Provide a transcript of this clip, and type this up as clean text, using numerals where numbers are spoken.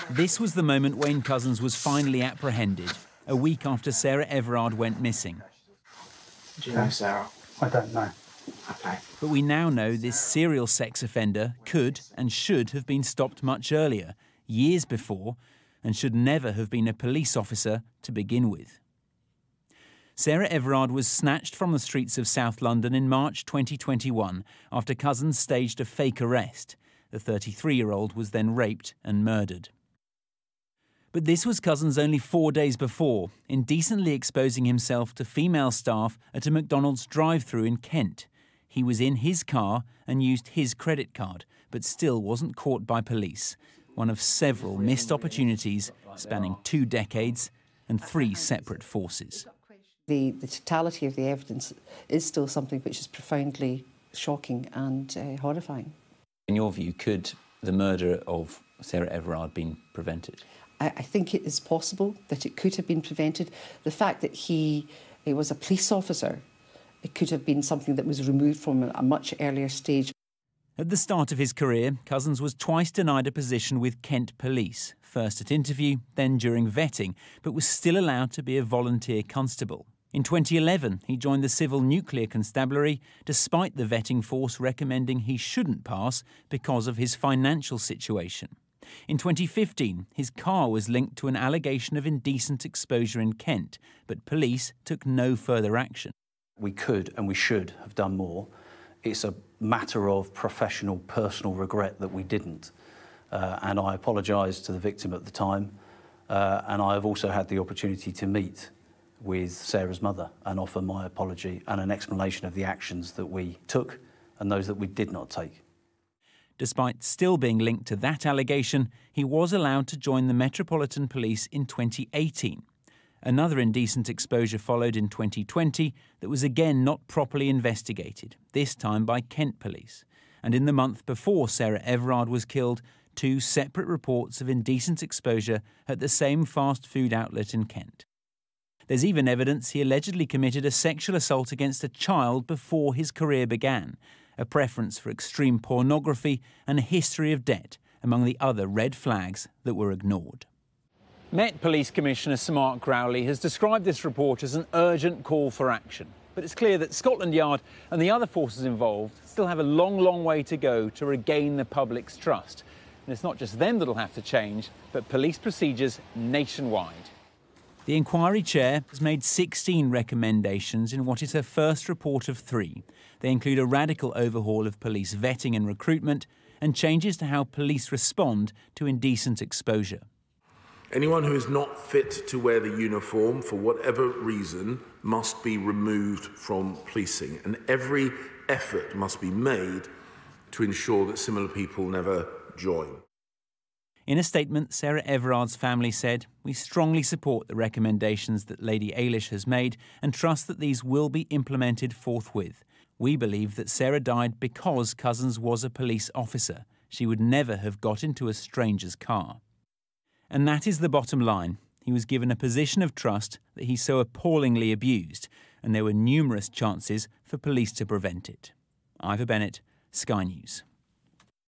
This was the moment Wayne Couzens was finally apprehended, a week after Sarah Everard went missing. Do you know Sarah? I don't know. Okay. But we now know this serial sex offender could and should have been stopped much earlier, years before, and should never have been a police officer to begin with. Sarah Everard was snatched from the streets of South London in March 2021 after Couzens staged a fake arrest. The 33-year-old was then raped and murdered. But this was Couzens only 4 days before, indecently exposing himself to female staff at a McDonald's drive-thru in Kent. He was in his car and used his credit card, but still wasn't caught by police. One of several missed opportunities spanning 2 decades and 3 separate forces. The totality of the evidence is still something which is profoundly shocking and horrifying. In your view, could the murder of Sarah Everard been prevented? I think it is possible that it could have been prevented. The fact that he was a police officer, it could have been something that was removed from a much earlier stage. At the start of his career, Couzens was twice denied a position with Kent Police, first at interview, then during vetting, but was still allowed to be a volunteer constable. In 2011, he joined the Civil Nuclear Constabulary, despite the vetting force recommending he shouldn't pass because of his financial situation. In 2015, his car was linked to an allegation of indecent exposure in Kent, but police took no further action. We could and we should have done more. It's a matter of professional, personal regret that we didn't. And I apologise to the victim at the time. And I have also had the opportunity to meet with Sarah's mother and offer my apology and an explanation of the actions that we took and those that we did not take. Despite still being linked to that allegation, he was allowed to join the Metropolitan Police in 2018. Another indecent exposure followed in 2020 that was again not properly investigated, this time by Kent Police. And in the month before Sarah Everard was killed, 2 separate reports of indecent exposure at the same fast food outlet in Kent. There's even evidence he allegedly committed a sexual assault against a child before his career began, a preference for extreme pornography and a history of debt, among the other red flags that were ignored. Met Police Commissioner Sir Mark Crowley has described this report as an urgent call for action. But it's clear that Scotland Yard and the other forces involved still have a long, long way to go to regain the public's trust. And it's not just them that'll have to change, but police procedures nationwide. The inquiry chair has made 16 recommendations in what is her first report of 3. They include a radical overhaul of police vetting and recruitment and changes to how police respond to indecent exposure. Anyone who is not fit to wear the uniform for whatever reason must be removed from policing, and every effort must be made to ensure that similar people never join. In a statement, Sarah Everard's family said, "We strongly support the recommendations that Lady Elish has made and trust that these will be implemented forthwith. We believe that Sarah died because Couzens was a police officer. She would never have got into a stranger's car." And that is the bottom line. He was given a position of trust that he so appallingly abused, and there were numerous chances for police to prevent it. Ivor Bennett, Sky News.